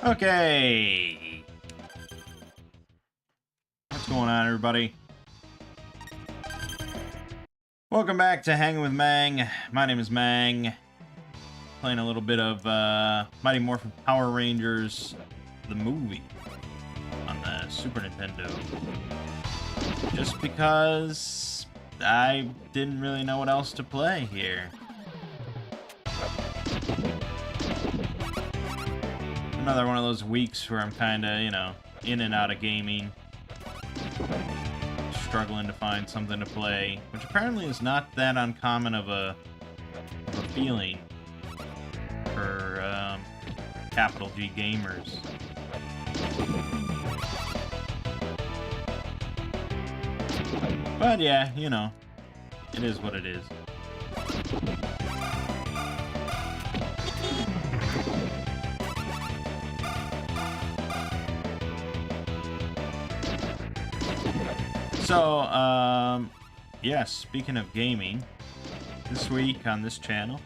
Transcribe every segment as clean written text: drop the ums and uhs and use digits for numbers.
Okay. What's going on, everybody? Welcome back to Hanging with Mangg. My name is Mangg. Playing a little bit of Mighty Morphin Power Rangers, the movie, on the Super Nintendo. Just because I didn't really know what else to play here. Another one of those weeks where I'm kind of, you know, in and out of gaming. Struggling to find something to play, which apparently is not that uncommon of a feeling for capital G gamers. But yeah, you know, it is what it is. So, yeah, speaking of gaming, this week on this channel,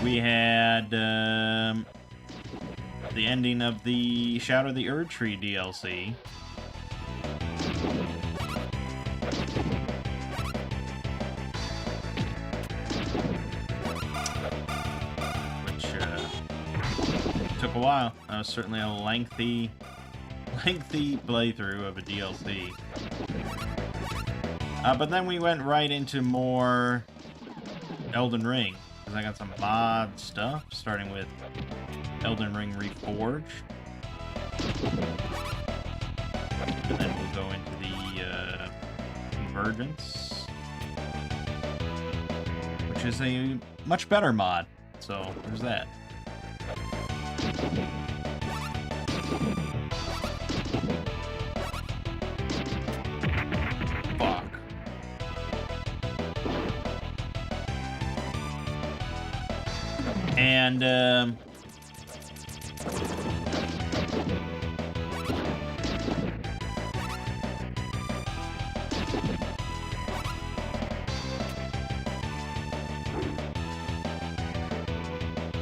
we had the ending of the Shadow the Erdtree DLC. Took a while. That was certainly a lengthy playthrough of a DLC. But then we went right into more Elden Ring, because I got some mod stuff, starting with Elden Ring Reforged. And then we'll go into the Convergence, which is a much better mod. So there's that. Fuck. And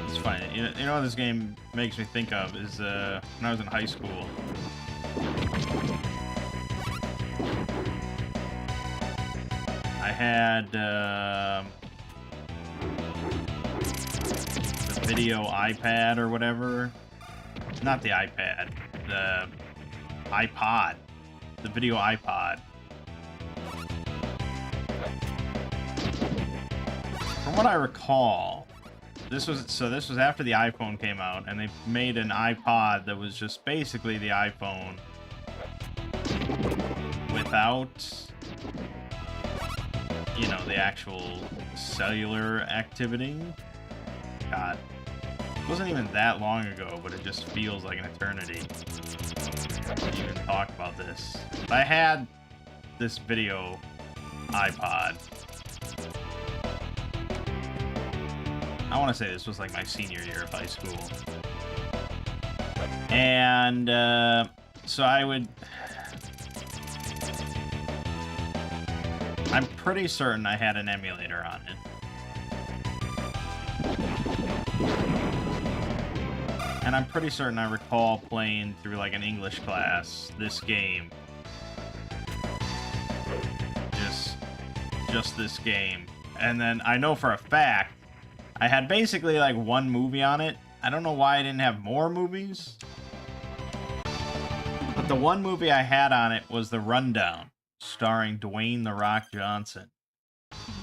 it's fine. You know what this game makes me think of is when I was in high school. I had the video iPad or whatever. Not the iPad, the iPod. The video iPod. From what I recall, this was after the iPhone came out, and they made an iPod that was just basically the iPhone without, you know, the actual cellular activity. God, it wasn't even that long ago, but it just feels like an eternity to even talk about this. But I had this video iPod. I want to say this was like my senior year of high school. And so I'm pretty certain I had an emulator on it. And I'm pretty certain I recall playing through like an English class this game. Just this game. And then I know for a fact I had basically like one movie on it. I don't know why I didn't have more movies. But the one movie I had on it was The Rundown, starring Dwayne "The Rock" Johnson.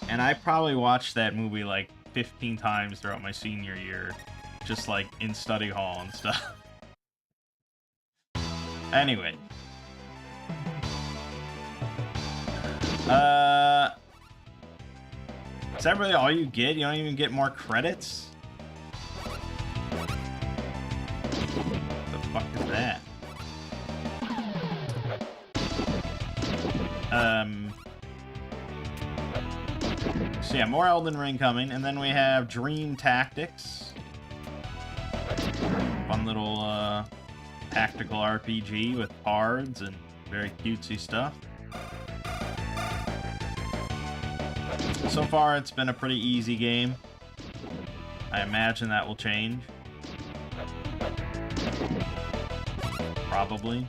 And I probably watched that movie like 15 times throughout my senior year, just like in study hall and stuff. Anyway. Is that really all you get? You don't even get more credits? What the fuck is that? So yeah, more Elden Ring coming, and then we have Dream Tactics. Fun little tactical RPG with cards and very cutesy stuff. So far, it's been a pretty easy game. I imagine that will change. Probably.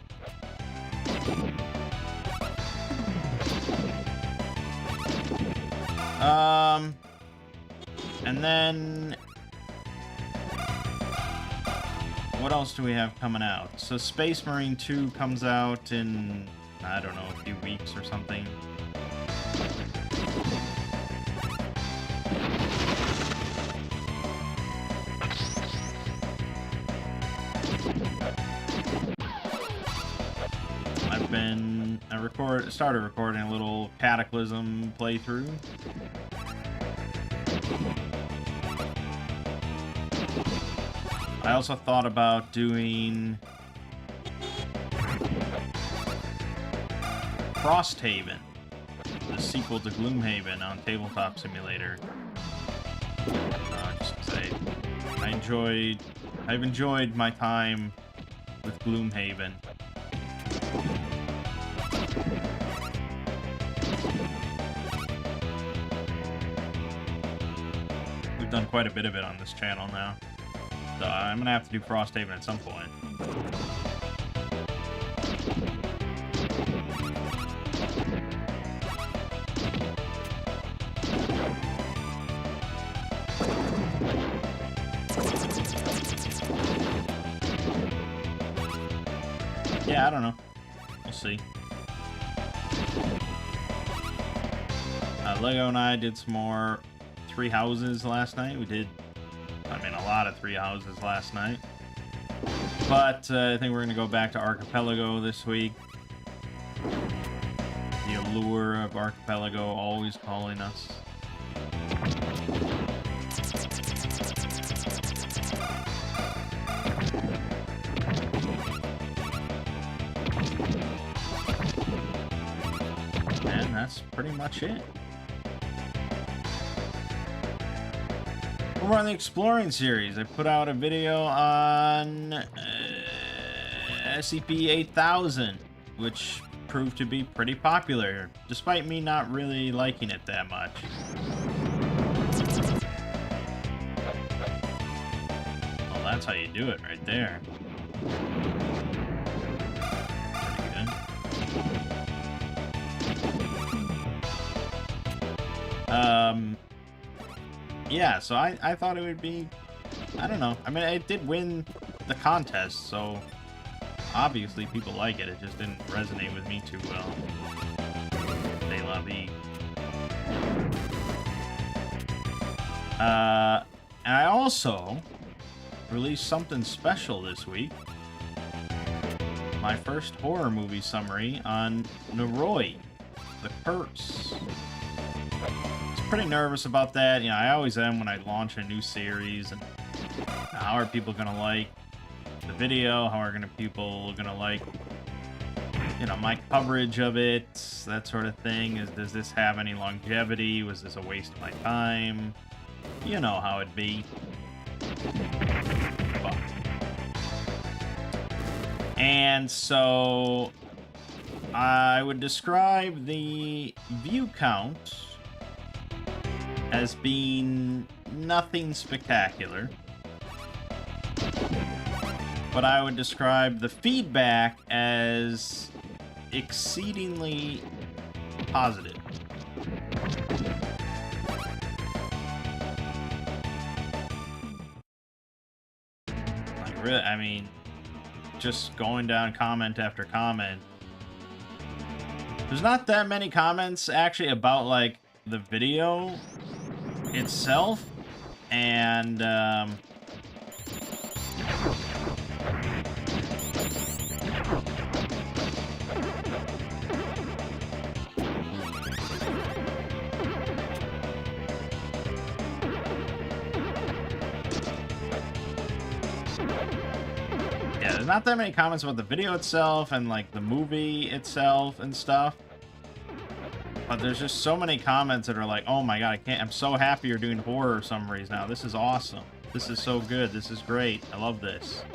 And then what else do we have coming out? So Space Marine 2 comes out in, I don't know, a few weeks or something. I started recording a little Cataclysm playthrough. I also thought about doing Frosthaven, the sequel to Gloomhaven on Tabletop Simulator. Just to say, I've enjoyed my time with Gloomhaven. We've done quite a bit of it on this channel now. So I'm gonna have to do Frosthaven at some point. Yeah, I don't know. We'll see. Lego and I did some more Three Houses last night. We did, I mean, a lot of Three Houses last night. But I think we're going to go back to Archipelago this week. The allure of Archipelago always calling us. And that's pretty much it. Over on the Exploring series, I put out a video on SCP-8000, which proved to be pretty popular, despite me not really liking it that much. Well, that's how you do it right there. Pretty good. Yeah, so I thought it would be, I don't know. I mean, it did win the contest, so obviously people like it. It just didn't resonate with me too well. C'est la vie. And I also released something special this week. My first horror movie summary on Noroi, The Curse. Pretty nervous about that. You know, I always am when I launch a new series. And how are people gonna like the video? How are people gonna like, you know, my coverage of it? That sort of thing. Does this have any longevity? Was this a waste of my time? You know how it'd be. But. And so I would describe the view count as being nothing spectacular, but I would describe the feedback as exceedingly positive. Like, really, I mean, just going down comment after comment. There's not that many comments actually about like the video itself, and yeah, there's not that many comments about the video itself and like the movie itself and stuff. But there's just so many comments that are like, oh my god, I'm so happy you're doing horror summaries now. This is awesome. This is so good. This is great. I love this.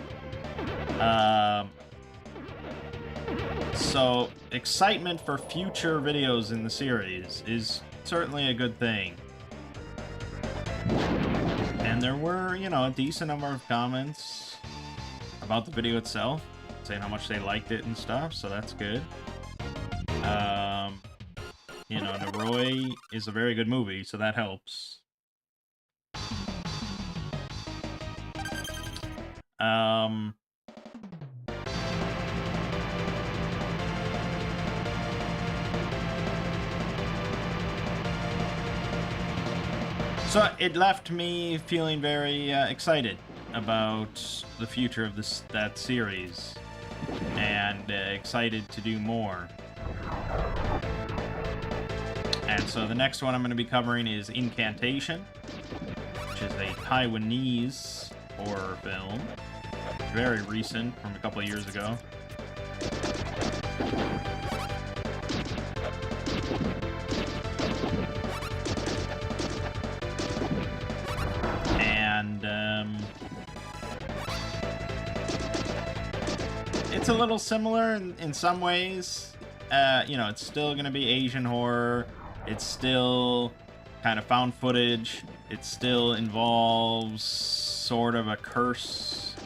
So, excitement for future videos in the series is certainly a good thing. And there were, you know, a decent number of comments about the video itself, saying how much they liked it and stuff, so that's good. You know, Noroi is a very good movie, so that helps. So it left me feeling very excited about the future of that series, and excited to do more. And so the next one I'm going to be covering is Incantation, which is a Taiwanese horror film, very recent, from a couple of years ago. And it's a little similar in some ways. You know, it's still going to be Asian horror. It's still kind of found footage. It still involves sort of a curse,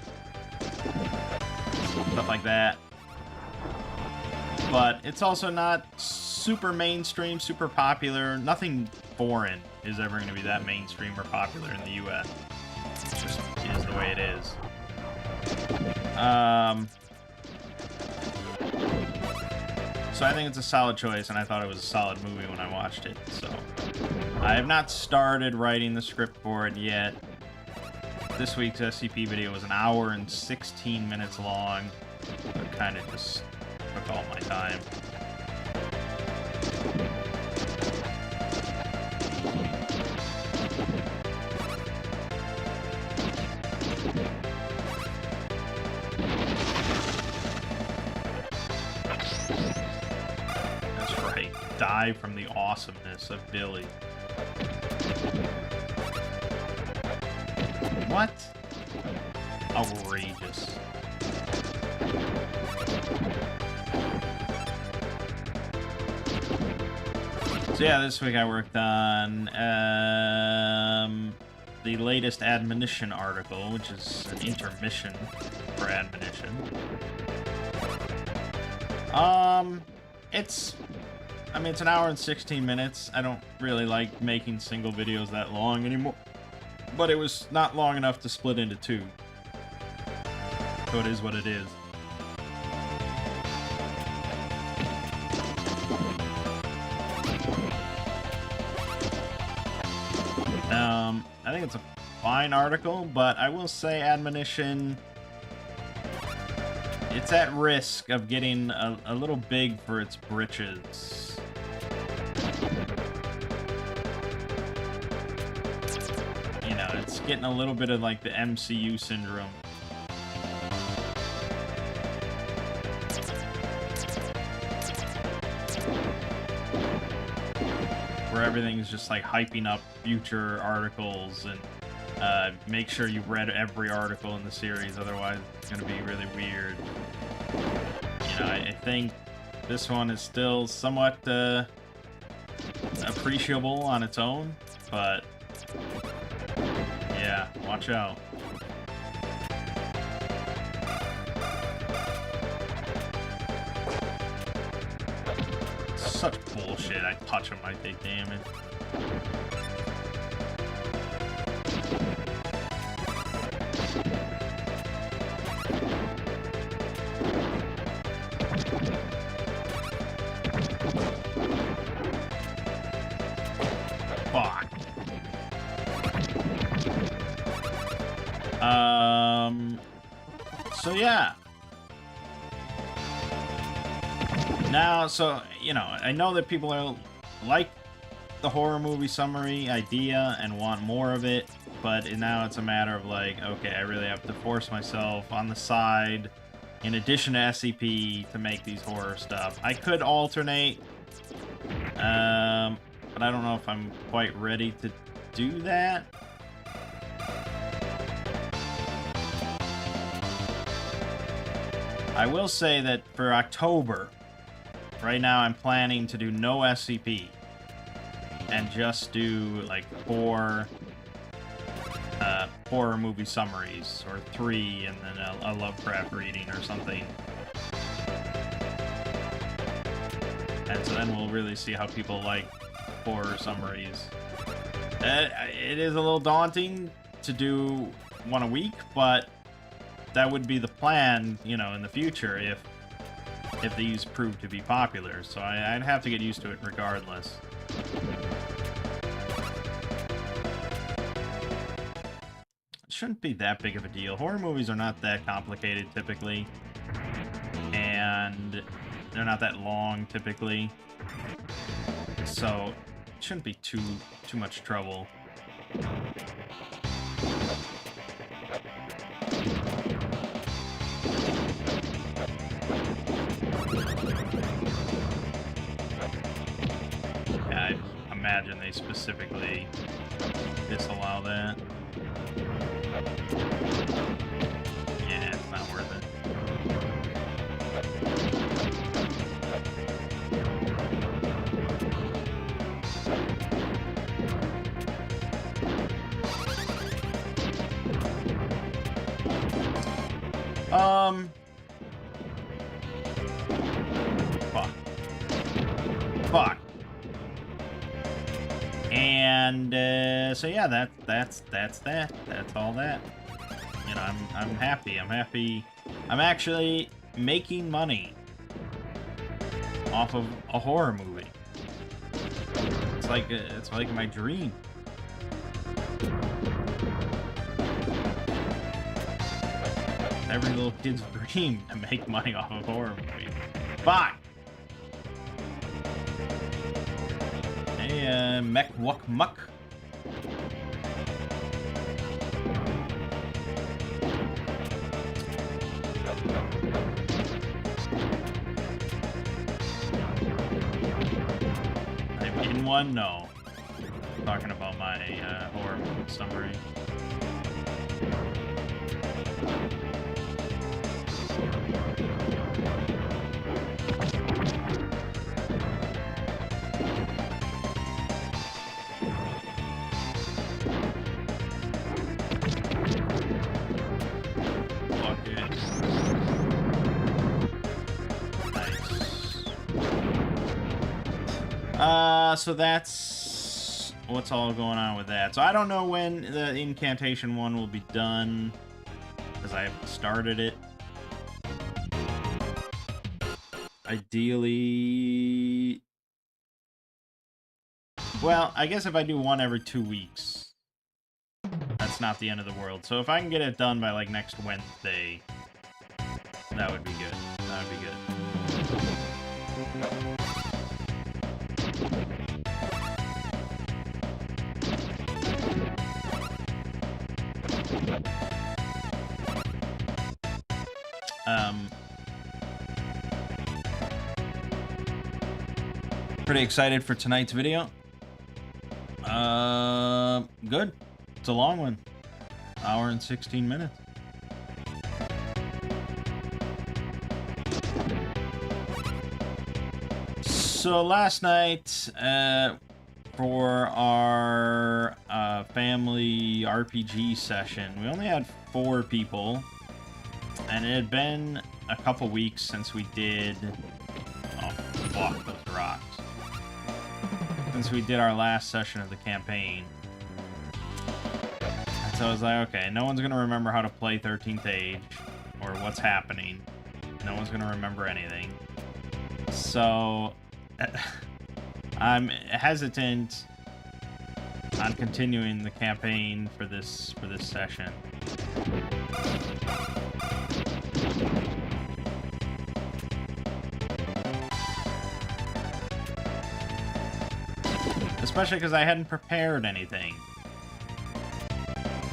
stuff like that. But it's also not super mainstream, super popular. Nothing foreign is ever going to be that mainstream or popular in the US. It just is the way it is. So I think it's a solid choice, and I thought it was a solid movie when I watched it. So I have not started writing the script for it yet. This week's SCP video was 1 hour and 16 minutes long. So it kind of just took all my time. Die from the awesomeness of Billy. What? Outrageous. So yeah, this week I worked on the latest Admonition article, which is an intermission for Admonition. It's 1 hour and 16 minutes. I don't really like making single videos that long anymore, but it was not long enough to split into 2. So it is what it is. I think it's a fine article, but I will say Admonition, it's at risk of getting a little big for its britches. You know, it's getting a little bit of like the MCU syndrome. Where everything's just like hyping up future articles and make sure you read every article in the series, otherwise it's going to be really weird. You know, I think this one is still somewhat appreciable on its own, but yeah, watch out. Such bullshit. I touch them, I take damage. Fuck. So yeah. Now, so, you know, I know that people are like the horror movie summary idea and want more of it, but now it's a matter of like, okay, I really have to force myself on the side, in addition to SCP, to make these horror stuff. I could alternate, but I don't know if I'm quite ready to do that. I will say that for October, right now I'm planning to do no SCP. and just do like 4 horror movie summaries, or 3 and then a Lovecraft reading or something. And so then we'll really see how people like horror summaries. It is a little daunting to do one a week, but that would be the plan, you know, in the future if these prove to be popular. So I'd have to get used to it regardless. It shouldn't be that big of a deal. Horror movies are not that complicated typically, and they're not that long typically, so it shouldn't be too much trouble. Yeah, I imagine they specifically disallow that. Yeah, it's not worth it. Fuck. And so yeah, that's that. That's all that. You know, I'm happy. I'm actually making money off of a horror movie. It's like my dream. Every little kid's dream to make money off of horror movies. Fuck! Hey, Mech Wuck Muck. I'm in one? No. I'm talking about my horror movie summary. So that's what's all going on with that. So I don't know when the incantation one will be done, because I haven't started it. Ideally, well, I guess if I do one every 2 weeks, that's not the end of the world. So if I can get it done by like next Wednesday, that would be good. That would be good. Pretty excited for tonight's video. Good. It's a long one. Hour and 16 minutes. So last night, for our family RPG session, we only had 4 people, and it had been a couple weeks since we did... Oh, fuck those rocks. Since we did our last session of the campaign. And so I was like, okay, no one's gonna remember how to play 13th Age, or what's happening. No one's gonna remember anything. So... I'm hesitant on continuing the campaign for this session. Especially because I hadn't prepared anything.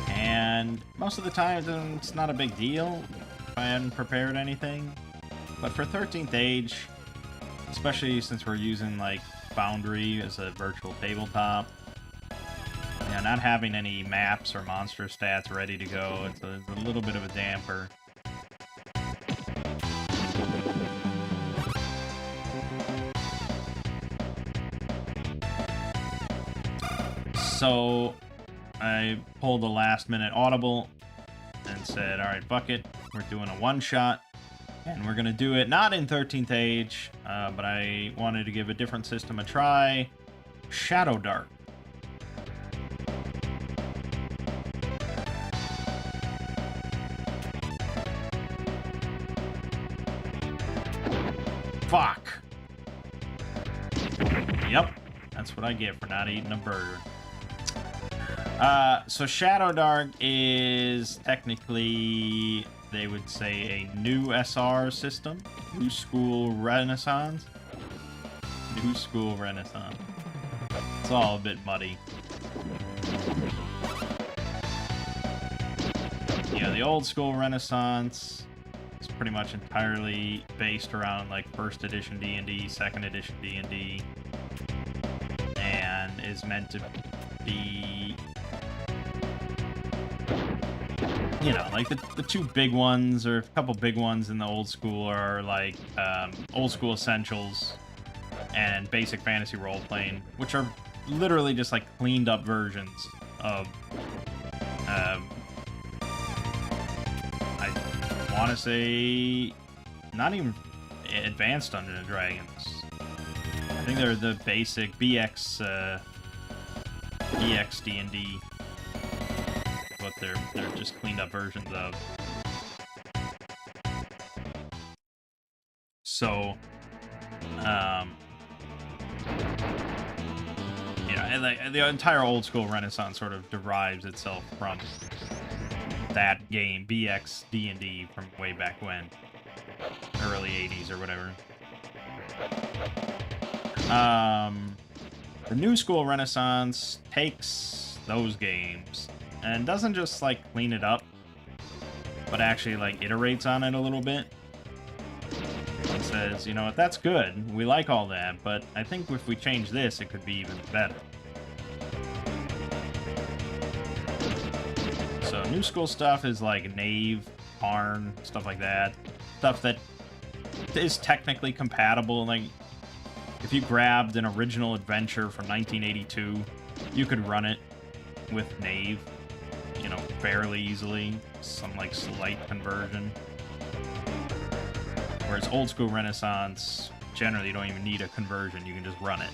And most of the time it's not a big deal if I hadn't prepared anything. But for 13th Age, especially since we're using like Foundry as a virtual tabletop, you know, not having any maps or monster stats ready to go, it's a little bit of a damper. So I pulled a last-minute audible and said, all right, fuck it. We're doing a one-shot. And we're going to do it not in 13th Age, but I wanted to give a different system a try. Shadow Dark. Fuck. Yep. That's what I get for not eating a burger. So Shadow Dark is technically, they would say, a new SR system. New School Renaissance. New School Renaissance. It's all a bit muddy. Yeah, the old school Renaissance is pretty much entirely based around like 1st edition D&D, 2nd edition D&D, and is meant to be, you know, like the two big ones, or a couple big ones in the old school, are like old school essentials and basic fantasy role playing, which are literally just like cleaned up versions of I want to say not even advanced Dungeons and Dragons. I think they're the basic BX D&D. What they're just cleaned up versions of. So, you know, and the entire old school Renaissance sort of derives itself from that game, BX D&D, from way back when, early 80s or whatever. The new school Renaissance takes those games and doesn't just like clean it up, but actually like iterates on it a little bit. And says, you know what, that's good. We like all that, but I think if we change this, it could be even better. So new school stuff is like Knave, Parn, stuff like that. Stuff that is technically compatible. Like, if you grabbed an original adventure from 1982, you could run it with Knave, you know, fairly easily. Some like slight conversion. Whereas old school Renaissance, generally you don't even need a conversion, you can just run it.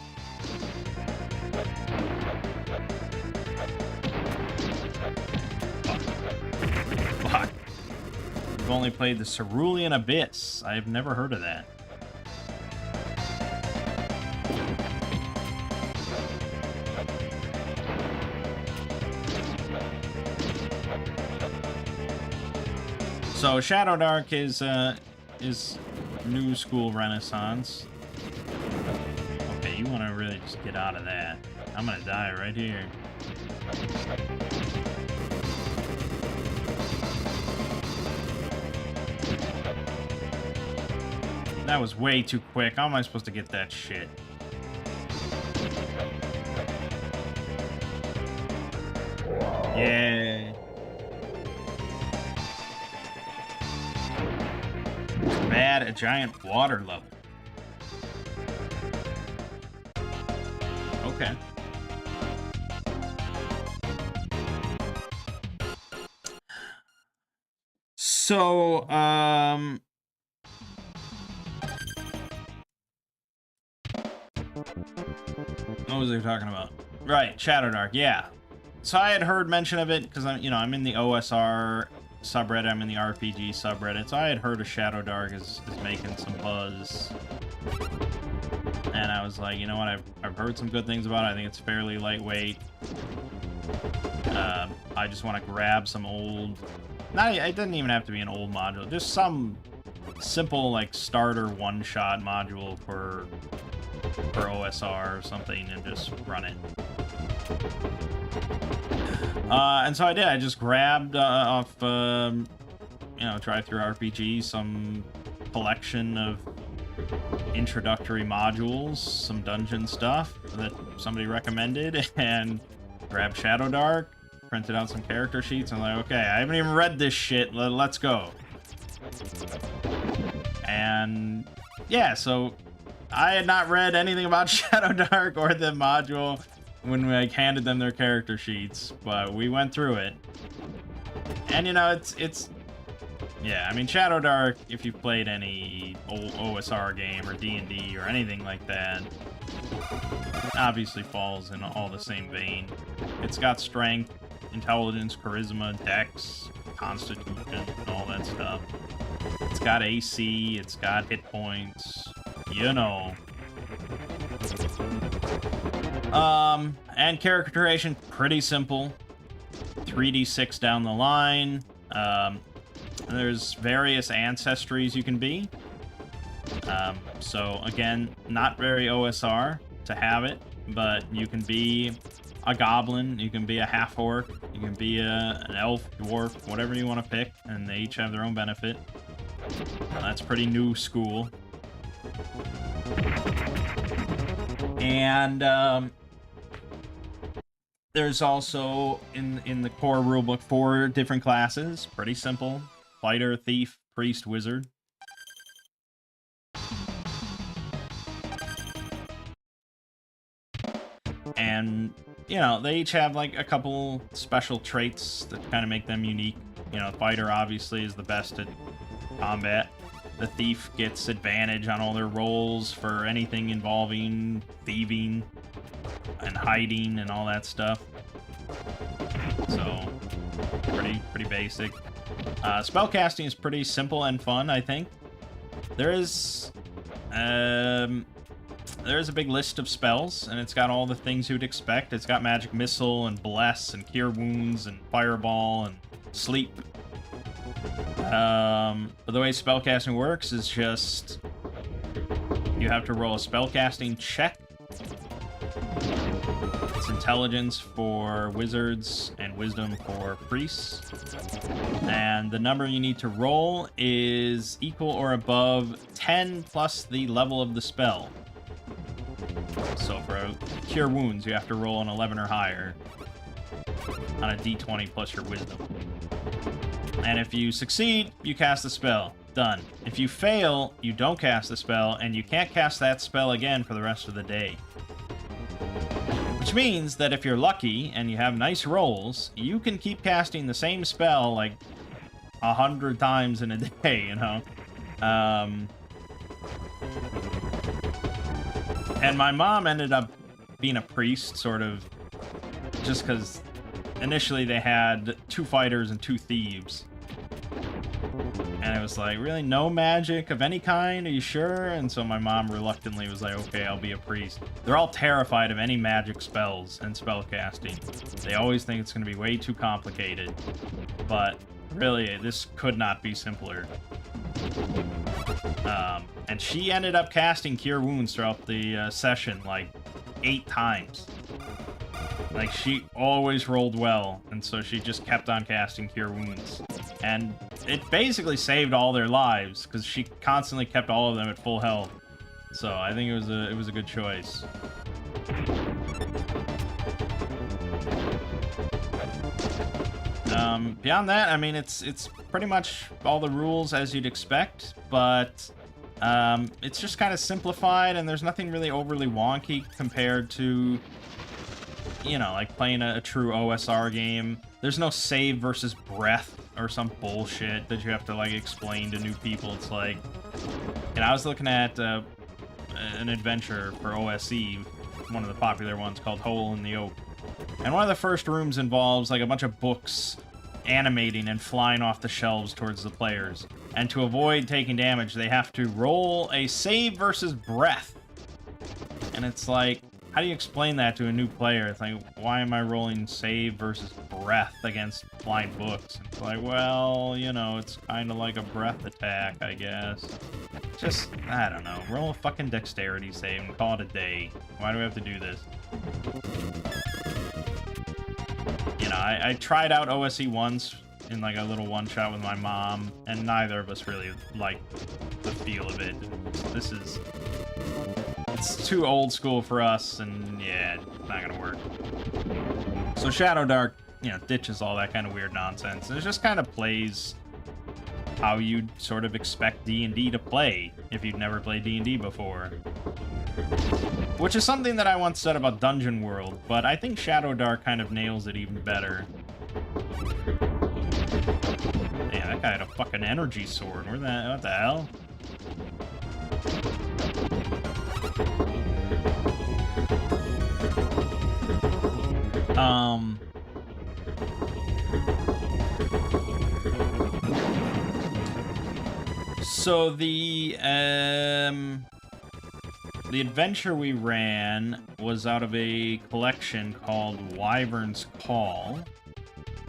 Fuck. We've only played the Cerulean Abyss. I've never heard of that. So Shadow Dark is new school Renaissance. Okay, you want to really just get out of that. I'm gonna die right here. That was way too quick. How am I supposed to get that shit? Yeah. Bad, a giant water level. Okay. So, what was I talking about? Right, Shadow Dark, yeah. So I had heard mention of it because I'm in the OSR subreddit, I'm in the RPG subreddit, so I had heard of Shadow Dark is making some buzz. And I was like, you know what, I've heard some good things about it. I think it's fairly lightweight. I just want to grab some old... it doesn't even have to be an old module, just some simple, like, starter one-shot module for OSR or something, and just run it. And so I did. I just grabbed off, Drive-Thru RPG, some collection of introductory modules, some dungeon stuff that somebody recommended, and grabbed Shadow Dark, printed out some character sheets, and I'm like, okay, I haven't even read this shit, let's go. And yeah, so I had not read anything about Shadow Dark or the module. when we like handed them their character sheets, but we went through it. And you know, it's yeah, I mean, Shadow Dark, if you've played any old OSR game or D&D or anything like that, obviously falls in all the same vein. It's got strength, intelligence, charisma, dex, constitution, and all that stuff. It's got AC, it's got hit points, you know. And character creation, pretty simple. 3d6 down the line. There's various ancestries you can be. So again, not very OSR to have it, but you can be a goblin, you can be a half-orc, you can be an elf, dwarf, whatever you want to pick, and they each have their own benefit. That's pretty new school. And there's also, in the core rulebook, 4 different classes. Pretty simple. Fighter, thief, priest, wizard. And, you know, they each have, like, a couple special traits that kind of make them unique. You know, fighter, obviously, is the best at combat. The thief gets advantage on all their rolls for anything involving thieving and hiding and all that stuff. So, pretty basic. Spellcasting is pretty simple and fun, I think. There's a big list of spells, and it's got all the things you'd expect. It's got Magic Missile, and Bless, and Cure Wounds, and Fireball, and Sleep. But the way spellcasting works is just... you have to roll a spellcasting check. It's intelligence for wizards and wisdom for priests. And the number you need to roll is equal or above 10 plus the level of the spell. So for Cure Wounds, you have to roll an 11 or higher on a d20 plus your wisdom. And if you succeed, you cast the spell. Done. If you fail, you don't cast the spell, and you can't cast that spell again for the rest of the day. Which means that if you're lucky and you have nice rolls, you can keep casting the same spell like 100 times in a day, you know? And my mom ended up being a priest, sort of, just because initially they had 2 fighters and 2 thieves. And it was like, really, no magic of any kind? Are you sure? And so my mom reluctantly was like, okay, I'll be a priest. They're all terrified of any magic spells and spell casting. They always think it's going to be way too complicated. But really, this could not be simpler. And she ended up casting Cure Wounds throughout the session like 8 times. Like, she always rolled well, and so she just kept on casting Cure Wounds. And it basically saved all their lives, because she constantly kept all of them at full health. So I think it was a good choice. Beyond that, I mean, it's pretty much all the rules as you'd expect, but it's just kind of simplified, and there's nothing really overly wonky compared to, you know, like playing a true OSR game. There's no save versus breath or some bullshit that you have to, like, explain to new people. It's like, and I was looking at an adventure for OSE, one of the popular ones called Hole in the Oak. And one of the first rooms involves, like, a bunch of books animating and flying off the shelves towards the players. And to avoid taking damage, they have to roll a save versus breath. And it's like, how do you explain that to a new player? It's like, why am I rolling save versus breath against flying books? It's like, well, you know, it's kind of like a breath attack, I guess. Just, I don't know. Roll a fucking dexterity save and call it a day. Why do we have to do this? You know, I tried out OSE once in, like, a little one-shot with my mom, and neither of us really liked the feel of it. This is... it's too old school for us, and yeah, it's not gonna work. So Shadow Dark, you know, ditches all that kind of weird nonsense, and it just kind of plays how you'd sort of expect D&D to play if you'd never played D&D before. Which is something that I once said about Dungeon World, but I think Shadow Dark kind of nails it even better. Damn, that guy had a fucking energy sword. What the hell? So the adventure we ran was out of a collection called Wyvern's Call.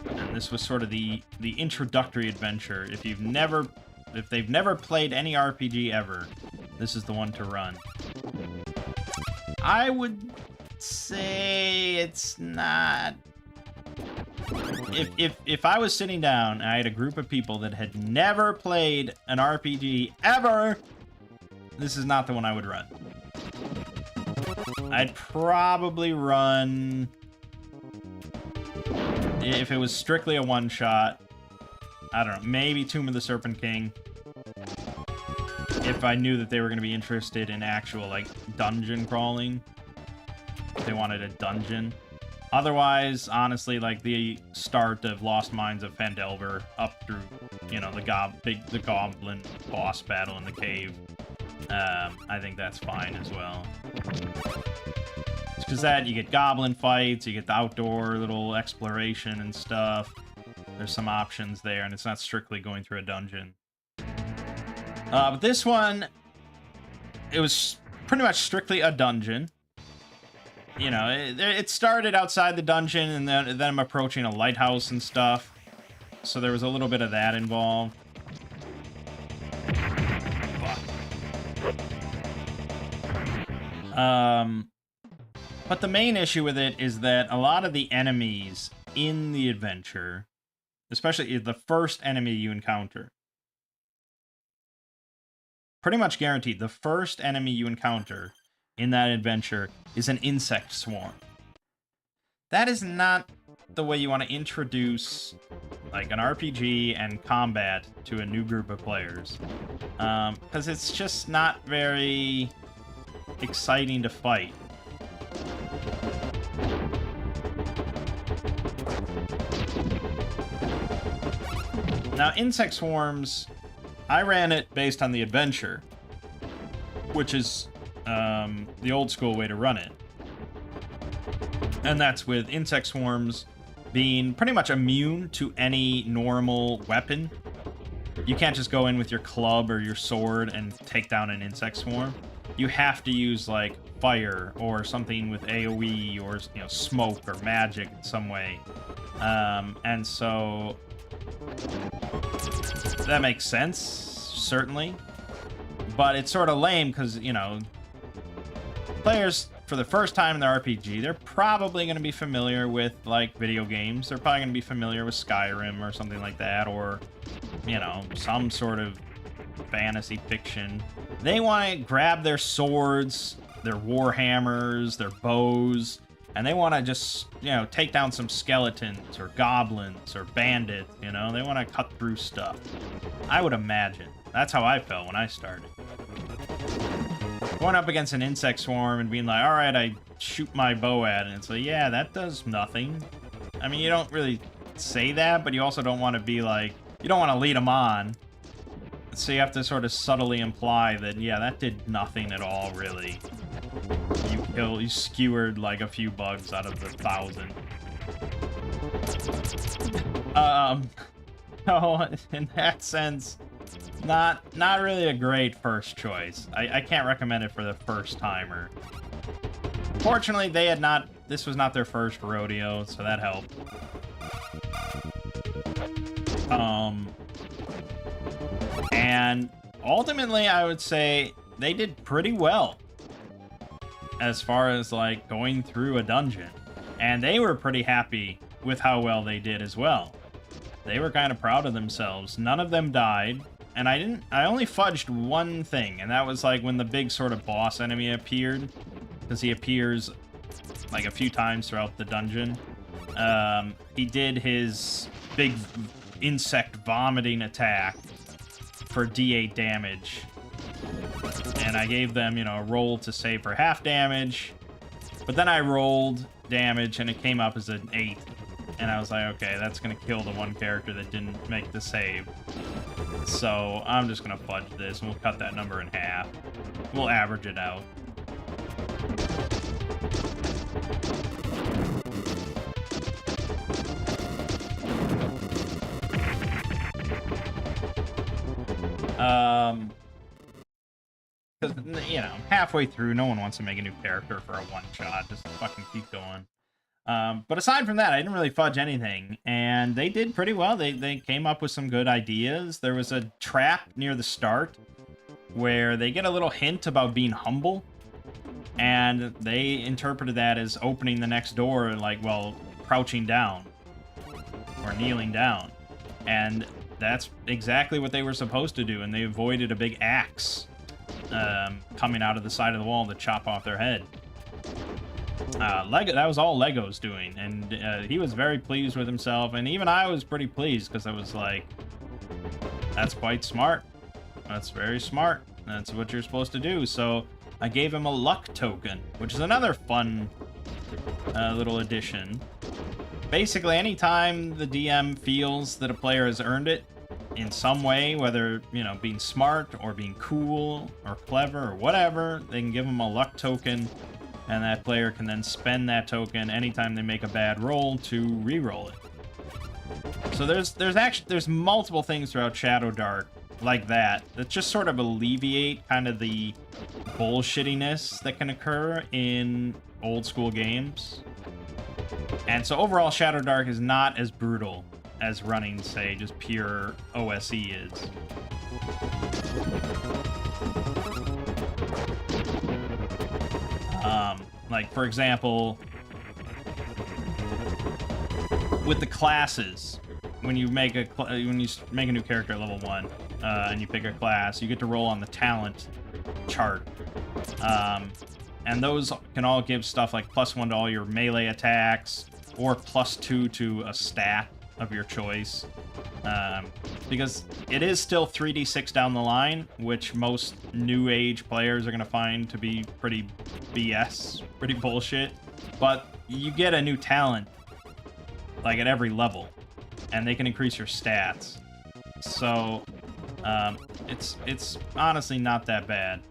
And this was sort of the introductory adventure. If they've never played any RPG ever, this is the one to run. I would say it's not. If I was sitting down and I had a group of people that had never played an RPG ever, this is not the one I would run. I'd probably run, if it was strictly a one-shot, I don't know, maybe Tomb of the Serpent King. If I knew that they were going to be interested in actual, like, dungeon crawling. If they wanted a dungeon. Otherwise, honestly, like, the start of Lost Mines of Phandelver up through, you know, the goblin boss battle in the cave. I think that's fine as well. Because that, you get goblin fights, you get the outdoor little exploration and stuff. There's some options there, and it's not strictly going through a dungeon. But this one, it was pretty much strictly a dungeon. You know, it started outside the dungeon, and then I'm approaching a lighthouse and stuff. So there was a little bit of that involved. But the main issue with it is that a lot of the enemies in the adventure, especially the first enemy you encounter, pretty much guaranteed, the first enemy you encounter in that adventure is an insect swarm. That is not the way you want to introduce, like, an RPG and combat to a new group of players. Because it's just not very exciting to fight. Now, insect swarms, I ran it based on the adventure, which is the old school way to run it. And that's with insect swarms being pretty much immune to any normal weapon. You can't just go in with your club or your sword and take down an insect swarm. You have to use, like, fire or something with AoE or, you know, smoke or magic in some way. And so that makes sense, certainly. But it's sort of lame because, you know, players, for the first time in their RPG, they're probably going to be familiar with, like, video games. They're probably going to be familiar with Skyrim or something like that, or, you know, some sort of fantasy fiction. They want to grab their swords, their war hammers, their bows, and they want to just, you know, take down some skeletons or goblins or bandits, you know? They want to cut through stuff. I would imagine. That's how I felt when I started. Going up against an insect swarm and being like, alright, I shoot my bow at it, and it's like, yeah, that does nothing. I mean, you don't really say that, but you also don't want to be like, you don't want to lead them on. So you have to sort of subtly imply that, yeah, that did nothing at all, really. You skewered like a few bugs out of the 1,000. So in that sense, not really a great first choice. I can't recommend it for the first timer. Fortunately, this was not their first rodeo, so that helped. And ultimately, I would say they did pretty well as far as, like, going through a dungeon. And they were pretty happy with how well they did as well. They were kind of proud of themselves. None of them died. And I only fudged one thing, and that was, like, when the big sort of boss enemy appeared. Because he appears, like, a few times throughout the dungeon. He did his big insect vomiting attack for D8 damage. And I gave them, you know, a roll to save for half damage. But then I rolled damage and it came up as an 8. And I was like, okay, that's going to kill the one character that didn't make the save. So I'm just going to fudge this and we'll cut that number in half. We'll average it out. Because, you know, halfway through, no one wants to make a new character for a one-shot. Just fucking keep going. But aside from that, I didn't really fudge anything. And they did pretty well. They came up with some good ideas. There was a trap near the start where they get a little hint about being humble. And they interpreted that as opening the next door, like, well, crouching down. Or kneeling down. And that's exactly what they were supposed to do. And they avoided a big axe coming out of the side of the wall to chop off their head. That was all Lego's doing, and he was very pleased with himself, and even I was pretty pleased, because I was like, that's quite smart. That's very smart. That's what you're supposed to do. So I gave him a luck token, which is another fun little addition. Basically, anytime the DM feels that a player has earned it in some way, whether, you know, being smart or being cool or clever or whatever, they can give them a luck token, and that player can then spend that token anytime they make a bad roll to re-roll it. So there's multiple things throughout Shadow Dark like that just sort of alleviate kind of the bullshittiness that can occur in old school games. And so overall, Shadow Dark is not as brutal as running, say, just pure OSE is. Like, for example, with the classes, when you make a new character at level 1, and you pick a class, you get to roll on the talent chart. And those can all give stuff like +1 to all your melee attacks, or +2 to a stat of your choice. Because it is still 3d6 down the line, which most new age players are going to find to be pretty BS, pretty bullshit. But you get a new talent, like, at every level, and they can increase your stats. So, it's honestly not that bad.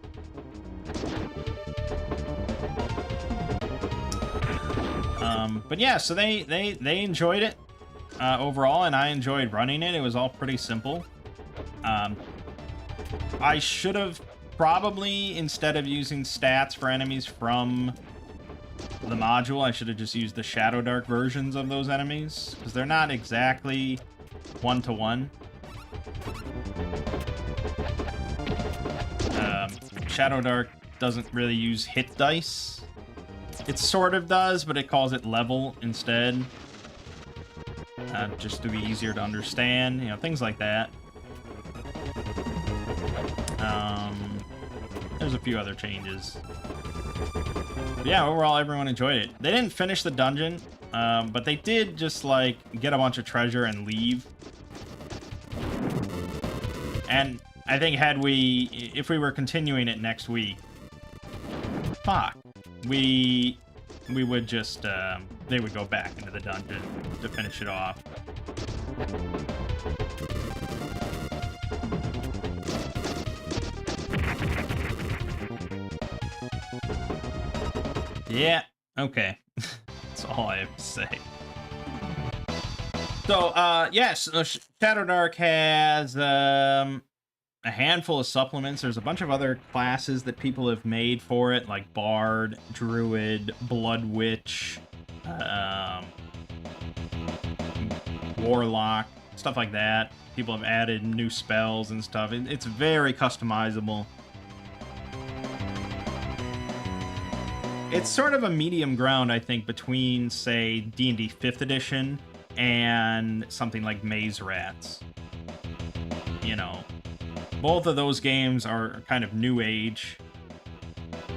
But yeah, so they enjoyed it overall, and I enjoyed running it. It was all pretty simple. I should have probably, instead of using stats for enemies from the module, I should have just used the Shadow Dark versions of those enemies, because they're not exactly one-to-one. Shadow Dark doesn't really use hit dice. It sort of does, but it calls it level instead. Just to be easier to understand, you know, things like that. There's a few other changes. But yeah, overall, everyone enjoyed it. They didn't finish the dungeon, but they did just, like, get a bunch of treasure and leave. And I think if we were continuing it next week, we would just, they would go back into the dungeon to finish it off. Yeah, okay. That's all I have to say. So, yes, Shadow Dark has a handful of supplements. There's a bunch of other classes that people have made for it, like Bard, Druid, Blood Witch, Warlock, stuff like that. People have added new spells and stuff. It's very customizable. It's sort of a medium ground, I think, between, say, D&D 5th edition and something like Maze Rats. You know, both of those games are kind of new age.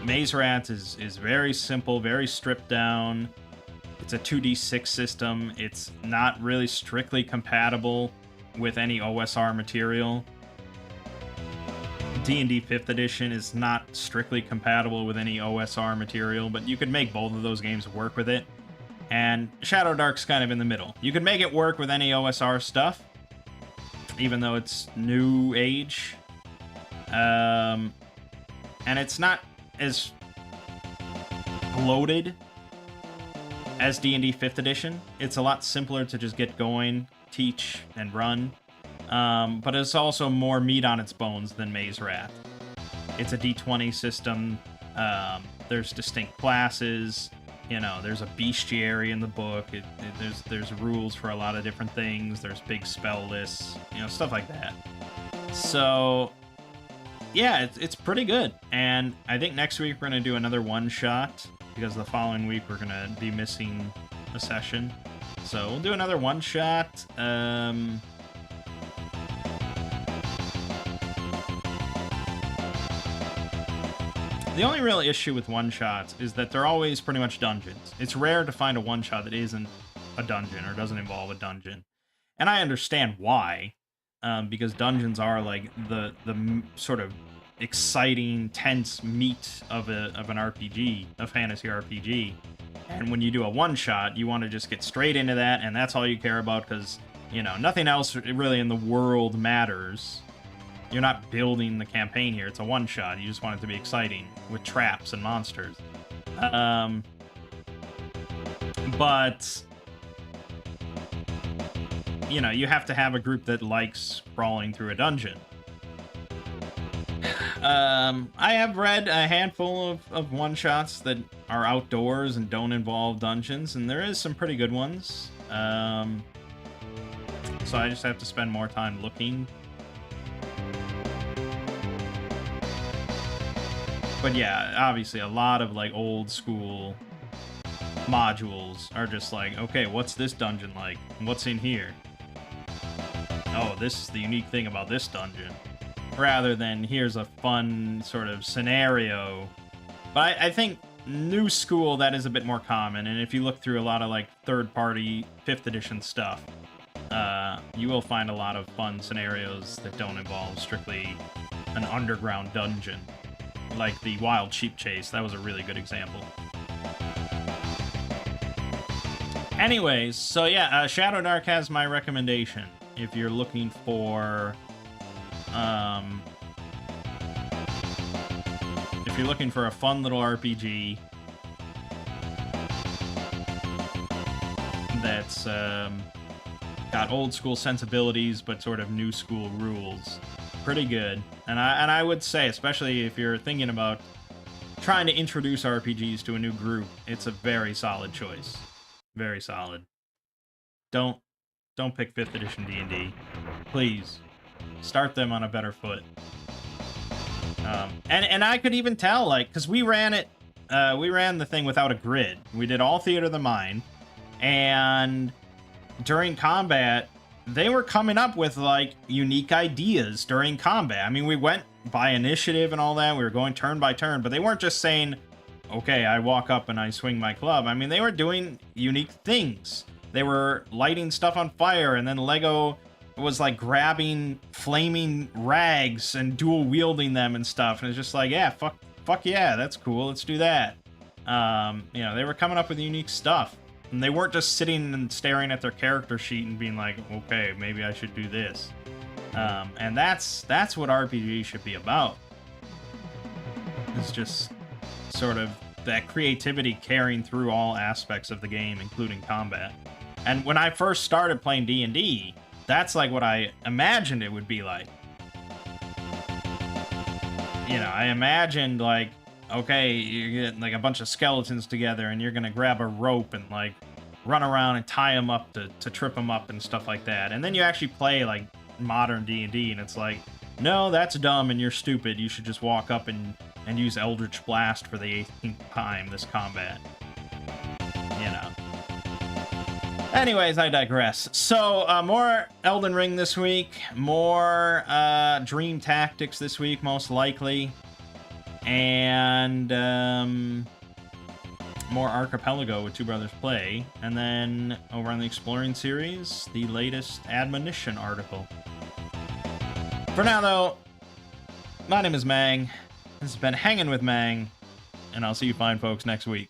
Maze Rats is very simple, very stripped down. It's a 2d6 system. It's not really strictly compatible with any OSR material. D&D 5th edition is not strictly compatible with any OSR material, but you could make both of those games work with it. And Shadow Dark's kind of in the middle. You can make it work with any OSR stuff, even though it's new age. And it's not as bloated as D&D 5th edition. It's a lot simpler to just get going, teach, and run. But it's also more meat on its bones than Maze Rat. It's a D20 system. There's distinct classes. You know, there's a bestiary in the book. There's rules for a lot of different things. There's big spell lists. You know, stuff like that. So, yeah, it's pretty good. And I think next week we're going to do another one-shot, because the following week we're going to be missing a session. So we'll do another one-shot. The only real issue with one-shots is that they're always pretty much dungeons. It's rare to find a one-shot that isn't a dungeon or doesn't involve a dungeon. And I understand why, because dungeons are like the sort of exciting, tense meat of an RPG, a fantasy RPG. And when you do a one-shot, you want to just get straight into that, and that's all you care about, because, you know, nothing else really in the world matters. You're not building the campaign here. It's a one-shot. You just want it to be exciting with traps and monsters. But, you know, you have to have a group that likes crawling through a dungeon. I have read a handful of one-shots that are outdoors and don't involve dungeons, and there is some pretty good ones. So I just have to spend more time looking. But yeah, obviously a lot of like old school modules are just like, okay, what's this dungeon like? What's in here? Oh, this is the unique thing about this dungeon. Rather than here's a fun sort of scenario. But I think new school, that is a bit more common. And if you look through a lot of like third-party 5th edition stuff, you will find a lot of fun scenarios that don't involve strictly an underground dungeon. Like the Wild Sheep Chase, that was a really good example. Anyways, so yeah, Shadow Dark has my recommendation. If you're looking for... if you're looking for a fun little RPG that's got old school sensibilities but sort of new school rules, pretty good. And I would say, especially if you're thinking about trying to introduce RPGs to a new group, it's a very solid choice. Very solid. Don't pick 5th edition D&D. Please. Start them on a better foot. And I could even tell, like, because we ran the thing without a grid. We did all Theater of the Mind, and during combat, they were coming up with, like, unique ideas during combat. I mean, we went by initiative and all that. We were going turn by turn, but they weren't just saying, okay, I walk up and I swing my club. I mean, they were doing unique things. They were lighting stuff on fire, and then Lego was, like, grabbing flaming rags and dual-wielding them and stuff. And it's just like, yeah, fuck yeah, that's cool. Let's do that. You know, they were coming up with unique stuff. And they weren't just sitting and staring at their character sheet and being like, okay, maybe I should do this. And that's what RPG should be about. It's just sort of that creativity carrying through all aspects of the game, including combat. And when I first started playing D&D, that's like what I imagined it would be like. You know, I imagined like, okay, you're getting like a bunch of skeletons together and you're gonna grab a rope and like run around and tie them up to trip them up and stuff like that. And then you actually play like modern D&D and it's like, no, that's dumb and you're stupid. You should just walk up and use Eldritch Blast for the 18th time this combat. You know. Anyways, I digress. So, more Elden Ring this week. More Dream Tactics this week, most likely. And more Archipelago with Two Brothers Play. And then, over on the Exploring series, the latest Admonition article. For now, though, My name is Mangg. This has been Hanging with Mangg, and I'll see you fine folks next week.